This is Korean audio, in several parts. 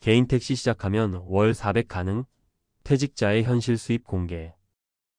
개인 택시 시작하면 월 400 가능? 퇴직자의 현실 수입 공개.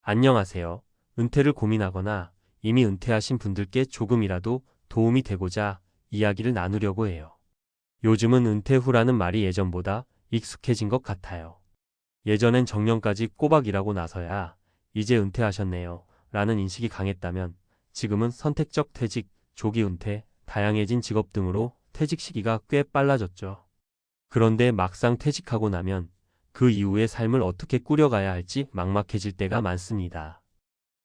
안녕하세요. 은퇴를 고민하거나 이미 은퇴하신 분들께 조금이라도 도움이 되고자 이야기를 나누려고 해요. 요즘은 은퇴 후라는 말이 예전보다 익숙해진 것 같아요. 예전엔 정년까지 꼬박 일하고 나서야 이제 은퇴하셨네요 라는 인식이 강했다면 지금은 선택적 퇴직, 조기 은퇴, 다양해진 직업 등으로 퇴직 시기가 꽤 빨라졌죠. 그런데 막상 퇴직하고 나면 그 이후의 삶을 어떻게 꾸려가야 할지 막막해질 때가 많습니다.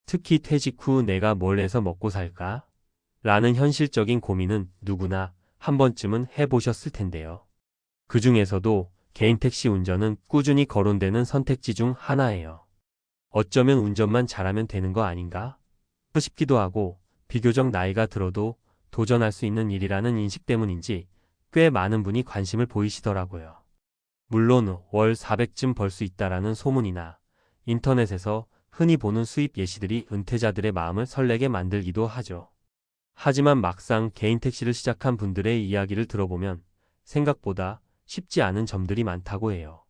특히 퇴직 후 내가 뭘 해서 먹고 살까? 라는 현실적인 고민은 누구나 한 번쯤은 해보셨을 텐데요. 그 중에서도 개인 택시 운전은 꾸준히 거론되는 선택지 중 하나예요. 어쩌면 운전만 잘하면 되는 거 아닌가? 싶기도 하고 비교적 나이가 들어도 도전할 수 있는 일이라는 인식 때문인지 꽤 많은 분이 관심을 보이시더라고요. 물론 월 400쯤 벌 수 있다라는 소문이나 인터넷에서 흔히 보는 수입 예시들이 은퇴자들의 마음을 설레게 만들기도 하죠. 하지만 막상 개인 택시를 시작한 분들의 이야기를 들어보면 생각보다 쉽지 않은 점들이 많다고 해요.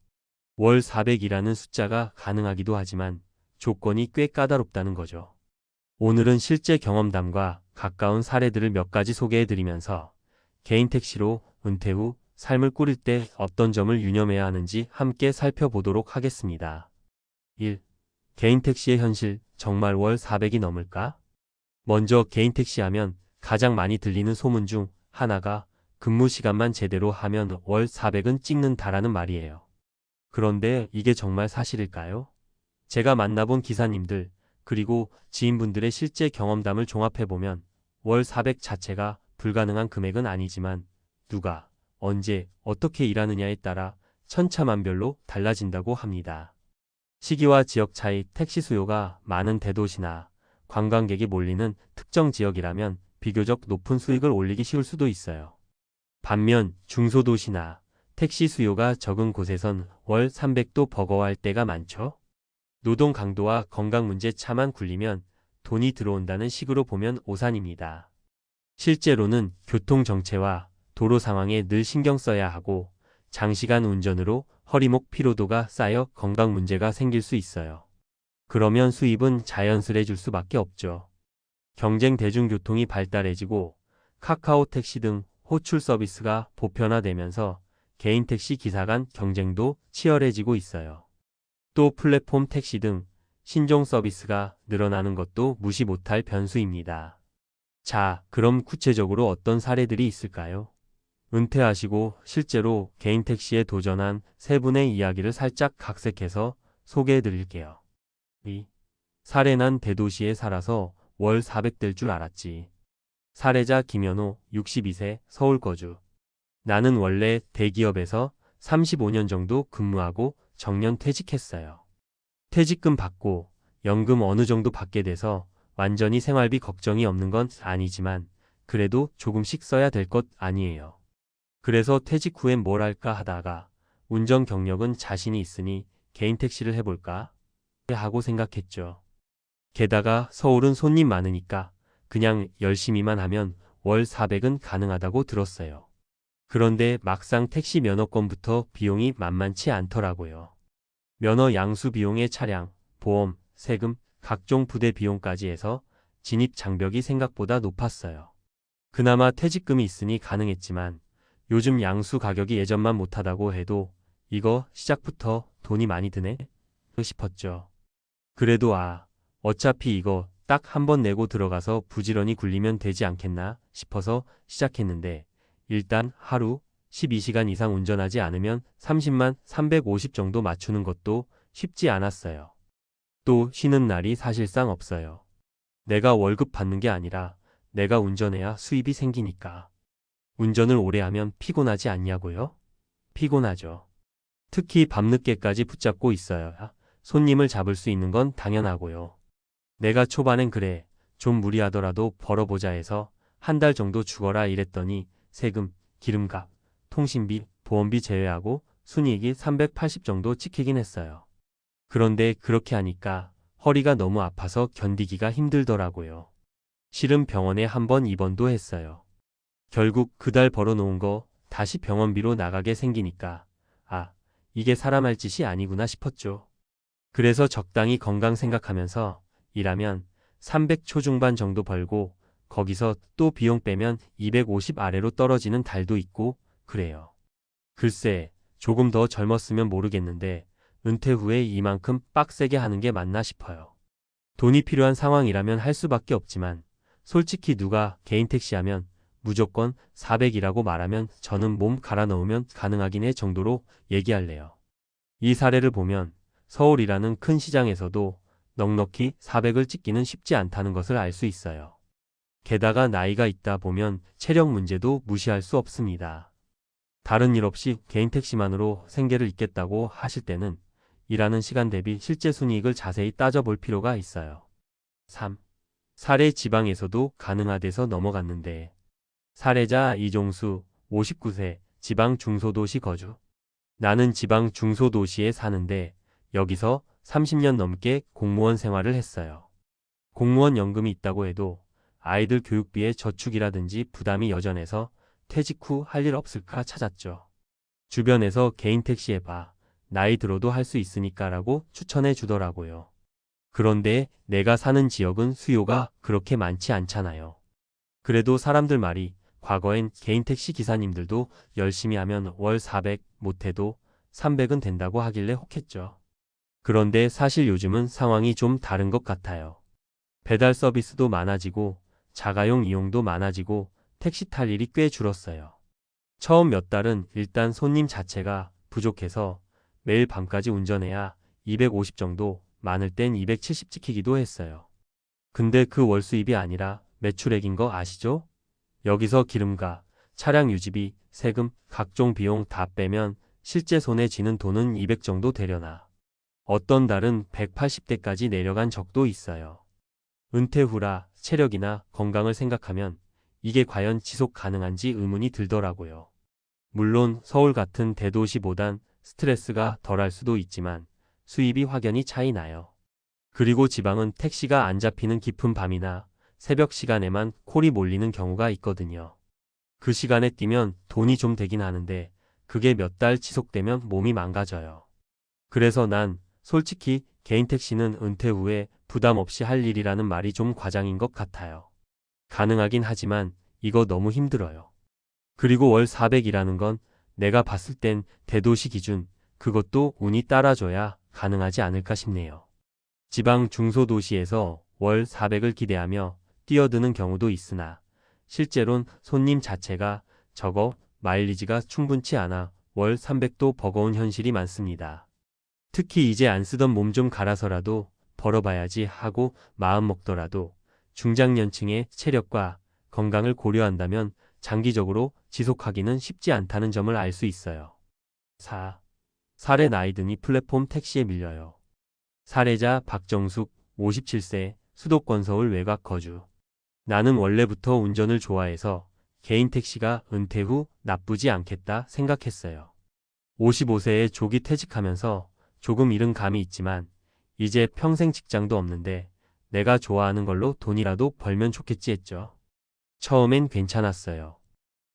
월 400이라는 숫자가 가능하기도 하지만 조건이 꽤 까다롭다는 거죠. 오늘은 실제 경험담과 가까운 사례들을 몇 가지 소개해드리면서 개인 택시로 은퇴 후 삶을 꾸릴 때 어떤 점을 유념해야 하는지 함께 살펴보도록 하겠습니다. 1. 개인 택시의 현실, 정말 월 400이 넘을까? 먼저 개인 택시 하면 가장 많이 들리는 소문 중 하나가 근무 시간만 제대로 하면 월 400은 찍는다라는 말이에요. 그런데 이게 정말 사실일까요? 제가 만나본 기사님들, 그리고 지인분들의 실제 경험담을 종합해보면 월 400 자체가 불가능한 금액은 아니지만 누가, 언제, 어떻게 일하느냐에 따라 천차만별로 달라진다고 합니다. 시기와 지역 차이, 택시 수요가 많은 대도시나 관광객이 몰리는 특정 지역이라면 비교적 높은 수익을 올리기 쉬울 수도 있어요. 반면 중소도시나 택시 수요가 적은 곳에선 월 300도 버거워할 때가 많죠. 노동 강도와 건강 문제 차만 굴리면 돈이 들어온다는 식으로 보면 오산입니다. 실제로는 교통 정체와 도로 상황에 늘 신경 써야 하고 장시간 운전으로 허리목 피로도가 쌓여 건강 문제가 생길 수 있어요. 그러면 수입은 자연스레질 수밖에 없죠. 경쟁 대중교통이 발달해지고 카카오 택시 등 호출 서비스가 보편화되면서 개인 택시 기사 간 경쟁도 치열해지고 있어요. 또 플랫폼 택시 등 신종 서비스가 늘어나는 것도 무시 못할 변수입니다. 자, 그럼 구체적으로 어떤 사례들이 있을까요? 은퇴하시고 실제로 개인 택시에 도전한 세 분의 이야기를 살짝 각색해서 소개해 드릴게요. 2. 사례난 대도시에 살아서 월 400 될 줄 알았지. 사례자 김현호, 62세, 서울 거주. 나는 원래 대기업에서 35년 정도 근무하고 정년 퇴직했어요. 퇴직금 받고 연금 어느 정도 받게 돼서 완전히 생활비 걱정이 없는 건 아니지만 그래도 조금씩 써야 될 것 아니에요. 그래서 퇴직 후엔 뭘 할까 하다가 운전 경력은 자신이 있으니 개인 택시를 해볼까 하고 생각했죠. 게다가 서울은 손님 많으니까 그냥 열심히만 하면 월 400은 가능하다고 들었어요. 그런데 막상 택시 면허권부터 비용이 만만치 않더라고요. 면허 양수 비용의 차량, 보험, 세금, 각종 부대 비용까지 해서 진입 장벽이 생각보다 높았어요. 그나마 퇴직금이 있으니 가능했지만 요즘 양수 가격이 예전만 못하다고 해도 이거 시작부터 돈이 많이 드네? 싶었죠. 그래도 어차피 이거 딱 한 번 내고 들어가서 부지런히 굴리면 되지 않겠나 싶어서 시작했는데 일단 하루 12시간 이상 운전하지 않으면 30만 350 정도 맞추는 것도 쉽지 않았어요. 또 쉬는 날이 사실상 없어요. 내가 월급 받는 게 아니라 내가 운전해야 수입이 생기니까. 운전을 오래 하면 피곤하지 않냐고요? 피곤하죠. 특히 밤늦게까지 붙잡고 있어야 손님을 잡을 수 있는 건 당연하고요. 내가 초반엔 그래, 좀 무리하더라도 벌어보자 해서 한 달 정도 죽어라 이랬더니 세금, 기름값, 통신비, 보험비 제외하고 순이익이 380 정도 찍히긴 했어요. 그런데 그렇게 하니까 허리가 너무 아파서 견디기가 힘들더라고요. 실은 병원에 한 번 입원도 했어요. 결국 그 달 벌어놓은 거 다시 병원비로 나가게 생기니까 아, 이게 사람 할 짓이 아니구나 싶었죠. 그래서 적당히 건강 생각하면서 일하면 300 초중반 정도 벌고 거기서 또 비용 빼면 250 아래로 떨어지는 달도 있고 그래요. 글쎄, 조금 더 젊었으면 모르겠는데 은퇴 후에 이만큼 빡세게 하는 게 맞나 싶어요. 돈이 필요한 상황이라면 할 수밖에 없지만 솔직히 누가 개인 택시 하면 무조건 400이라고 말하면 저는 몸 갈아 넣으면 가능하긴 해 정도로 얘기할래요. 이 사례를 보면 서울이라는 큰 시장에서도 넉넉히 400을 찍기는 쉽지 않다는 것을 알 수 있어요. 게다가 나이가 있다 보면 체력 문제도 무시할 수 없습니다. 다른 일 없이 개인 택시만으로 생계를 잇겠다고 하실 때는 일하는 시간 대비 실제 순이익을 자세히 따져볼 필요가 있어요. 3. 사례 지방에서도 가능하대서 넘어갔는데 사례자 이종수 59세 지방 중소도시 거주. 나는 지방 중소도시에 사는데 여기서 30년 넘게 공무원 생활을 했어요. 공무원 연금이 있다고 해도 아이들 교육비의 저축이라든지 부담이 여전해서 퇴직 후 할 일 없을까 찾았죠. 주변에서 개인 택시 해봐. 나이 들어도 할 수 있으니까 라고 추천해 주더라고요. 그런데 내가 사는 지역은 수요가 그렇게 많지 않잖아요. 그래도 사람들 말이 과거엔 개인 택시 기사님들도 열심히 하면 월 400, 못해도 300은 된다고 하길래 혹했죠. 그런데 사실 요즘은 상황이 좀 다른 것 같아요. 배달 서비스도 많아지고 자가용 이용도 많아지고 택시 탈 일이 꽤 줄었어요. 처음 몇 달은 일단 손님 자체가 부족해서 매일 밤까지 운전해야 250 정도, 많을 땐 270 찍히기도 했어요. 근데 그 월 수입이 아니라 매출액인 거 아시죠? 여기서 기름과 차량 유지비, 세금, 각종 비용 다 빼면 실제 손에 쥐는 돈은 200 정도 되려나. 어떤 달은 180대까지 내려간 적도 있어요. 은퇴 후라 체력이나 건강을 생각하면 이게 과연 지속 가능한지 의문이 들더라고요. 물론 서울 같은 대도시보단 스트레스가 덜할 수도 있지만 수입이 확연히 차이 나요. 그리고 지방은 택시가 안 잡히는 깊은 밤이나 새벽 시간에만 콜이 몰리는 경우가 있거든요. 그 시간에 뛰면 돈이 좀 되긴 하는데 그게 몇 달 지속되면 몸이 망가져요. 그래서 난 솔직히 개인 택시는 은퇴 후에 부담 없이 할 일이라는 말이 좀 과장인 것 같아요. 가능하긴 하지만 이거 너무 힘들어요. 그리고 월 400이라는 건 내가 봤을 땐 대도시 기준, 그것도 운이 따라줘야 가능하지 않을까 싶네요. 지방 중소도시에서 월 400을 기대하며 뛰어드는 경우도 있으나 실제론 손님 자체가 적어 마일리지가 충분치 않아 월 300도 버거운 현실이 많습니다. 특히 이제 안 쓰던 몸 좀 갈아서라도 벌어봐야지 하고 마음 먹더라도 중장년층의 체력과 건강을 고려한다면 장기적으로 지속하기는 쉽지 않다는 점을 알 수 있어요. 4. 사례 나이 드니 플랫폼 택시에 밀려요. 사례자 박정숙 57세 수도권 서울 외곽 거주. 나는 원래부터 운전을 좋아해서 개인 택시가 은퇴 후 나쁘지 않겠다 생각했어요. 55세에 조기 퇴직하면서 조금 잃은 감이 있지만 이제 평생 직장도 없는데 내가 좋아하는 걸로 돈이라도 벌면 좋겠지 했죠. 처음엔 괜찮았어요.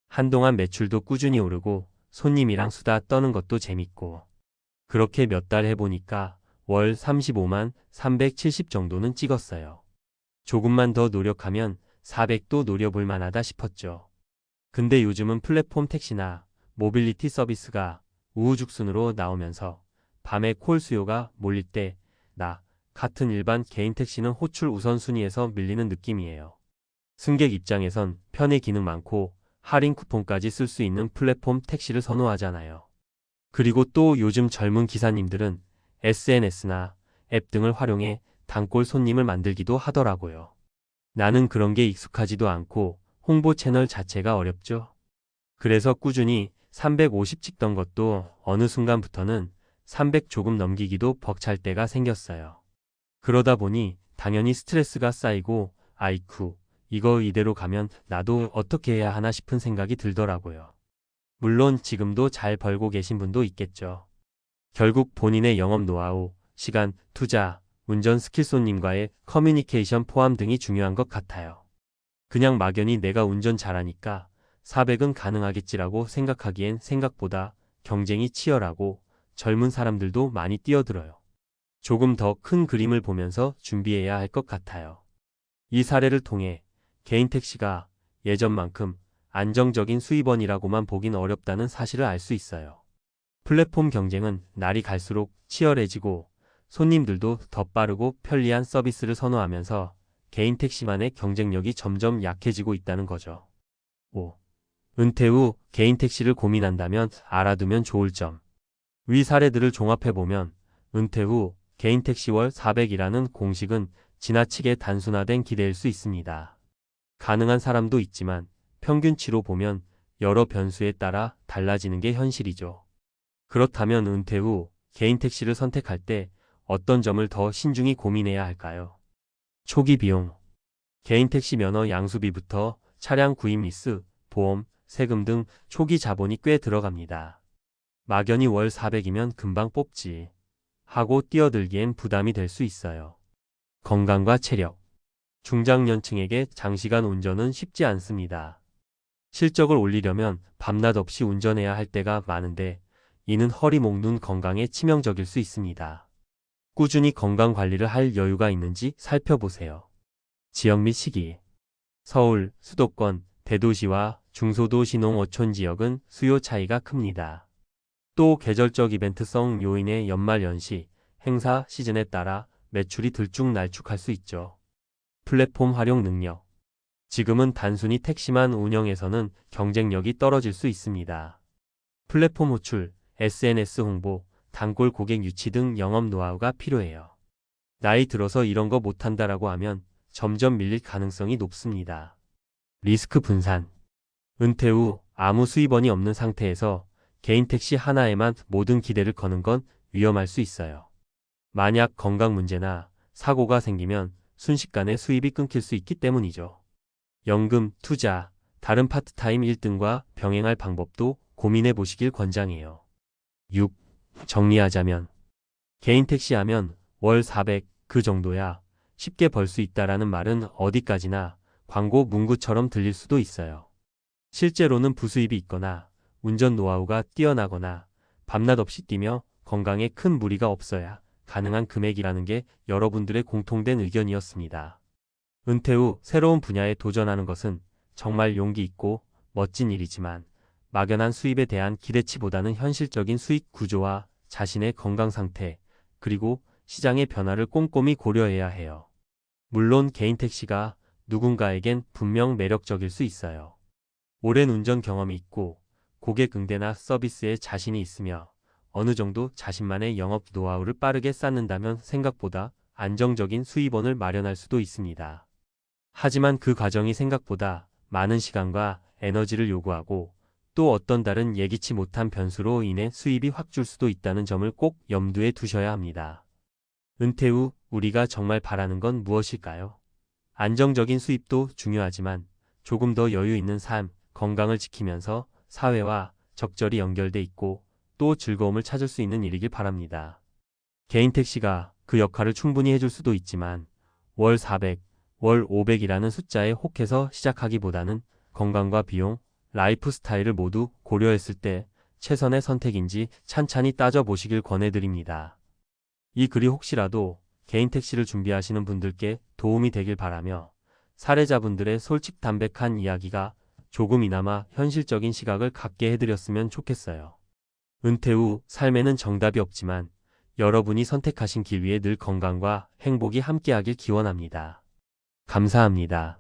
한동안 매출도 꾸준히 오르고 손님이랑 수다 떠는 것도 재밌고 그렇게 몇 달 해보니까 월 35만 370 정도는 찍었어요. 조금만 더 노력하면 400도 노려볼 만하다 싶었죠. 근데 요즘은 플랫폼 택시나 모빌리티 서비스가 우후죽순으로 나오면서 밤에 콜 수요가 몰릴 때 나 같은 일반 개인 택시는 호출 우선순위에서 밀리는 느낌이에요. 승객 입장에선 편의 기능 많고 할인 쿠폰까지 쓸 수 있는 플랫폼 택시를 선호하잖아요. 그리고 또 요즘 젊은 기사님들은 SNS나 앱 등을 활용해 단골 손님을 만들기도 하더라고요. 나는 그런 게 익숙하지도 않고 홍보 채널 자체가 어렵죠. 그래서 꾸준히 350 찍던 것도 어느 순간부터는 300 조금 넘기기도 벅찰 때가 생겼어요. 그러다 보니 당연히 스트레스가 쌓이고 아이쿠 이거 이대로 가면 나도 어떻게 해야 하나 싶은 생각이 들더라고요. 물론 지금도 잘 벌고 계신 분도 있겠죠. 결국 본인의 영업 노하우, 시간, 투자, 운전 스킬 손님과의 커뮤니케이션 포함 등이 중요한 것 같아요. 그냥 막연히 내가 운전 잘하니까 400은 가능하겠지라고 생각하기엔 생각보다 경쟁이 치열하고 젊은 사람들도 많이 뛰어들어요. 조금 더 큰 그림을 보면서 준비해야 할 것 같아요. 이 사례를 통해 개인 택시가 예전만큼 안정적인 수입원이라고만 보긴 어렵다는 사실을 알 수 있어요. 플랫폼 경쟁은 날이 갈수록 치열해지고 손님들도 더 빠르고 편리한 서비스를 선호하면서 개인 택시만의 경쟁력이 점점 약해지고 있다는 거죠. 5. 은퇴 후 개인 택시를 고민한다면 알아두면 좋을 점. 위 사례들을 종합해보면 은퇴 후 개인 택시 월 400이라는 공식은 지나치게 단순화된 기대일 수 있습니다. 가능한 사람도 있지만 평균치로 보면 여러 변수에 따라 달라지는 게 현실이죠. 그렇다면 은퇴 후 개인 택시를 선택할 때 어떤 점을 더 신중히 고민해야 할까요? 초기 비용. 개인 택시 면허 양수비부터 차량 구입 리스, 보험, 세금 등 초기 자본이 꽤 들어갑니다. 막연히 월 400이면 금방 뽑지 하고 뛰어들기엔 부담이 될 수 있어요. 건강과 체력. 중장년층에게 장시간 운전은 쉽지 않습니다. 실적을 올리려면 밤낮 없이 운전해야 할 때가 많은데 이는 허리 목 눈 건강에 치명적일 수 있습니다. 꾸준히 건강 관리를 할 여유가 있는지 살펴보세요. 지역 및 시기. 서울, 수도권, 대도시와 중소도시 농어촌 지역은 수요 차이가 큽니다. 또 계절적 이벤트성 요인의 연말 연시, 행사 시즌에 따라 매출이 들쭉날쭉할 수 있죠. 플랫폼 활용 능력. 지금은 단순히 택시만 운영해서는 경쟁력이 떨어질 수 있습니다. 플랫폼 호출, SNS 홍보, 단골 고객 유치 등 영업 노하우가 필요해요. 나이 들어서 이런 거 못한다라고 하면 점점 밀릴 가능성이 높습니다. 리스크 분산. 은퇴 후 아무 수입원이 없는 상태에서 개인 택시 하나에만 모든 기대를 거는 건 위험할 수 있어요. 만약 건강 문제나 사고가 생기면 순식간에 수입이 끊길 수 있기 때문이죠. 연금, 투자, 다른 파트타임 일 등과 병행할 방법도 고민해 보시길 권장해요. 6. 정리하자면 개인 택시 하면 월 400 그 정도야 쉽게 벌 수 있다라는 말은 어디까지나 광고 문구처럼 들릴 수도 있어요. 실제로는 부수입이 있거나 운전 노하우가 뛰어나거나 밤낮 없이 뛰며 건강에 큰 무리가 없어야 가능한 금액이라는 게 여러분들의 공통된 의견이었습니다. 은퇴 후 새로운 분야에 도전하는 것은 정말 용기 있고 멋진 일이지만 막연한 수입에 대한 기대치보다는 현실적인 수익 구조와 자신의 건강 상태, 그리고 시장의 변화를 꼼꼼히 고려해야 해요. 물론 개인 택시가 누군가에겐 분명 매력적일 수 있어요. 오랜 운전 경험이 있고 고객 응대나 서비스에 자신이 있으며 어느 정도 자신만의 영업 노하우를 빠르게 쌓는다면 생각보다 안정적인 수입원을 마련할 수도 있습니다. 하지만 그 과정이 생각보다 많은 시간과 에너지를 요구하고 또 어떤 다른 예기치 못한 변수로 인해 수입이 확 줄 수도 있다는 점을 꼭 염두에 두셔야 합니다. 은퇴 후 우리가 정말 바라는 건 무엇일까요? 안정적인 수입도 중요하지만 조금 더 여유 있는 삶, 건강을 지키면서 사회와 적절히 연결돼 있고 또 즐거움을 찾을 수 있는 일이길 바랍니다. 개인 택시가 그 역할을 충분히 해줄 수도 있지만 월 400, 월 500이라는 숫자에 혹해서 시작하기보다는 건강과 비용, 라이프 스타일을 모두 고려했을 때 최선의 선택인지 찬찬히 따져보시길 권해드립니다. 이 글이 혹시라도 개인 택시를 준비하시는 분들께 도움이 되길 바라며 사례자분들의 솔직담백한 이야기가 조금이나마 현실적인 시각을 갖게 해드렸으면 좋겠어요. 은퇴 후 삶에는 정답이 없지만 여러분이 선택하신 길 위에 늘 건강과 행복이 함께하길 기원합니다. 감사합니다.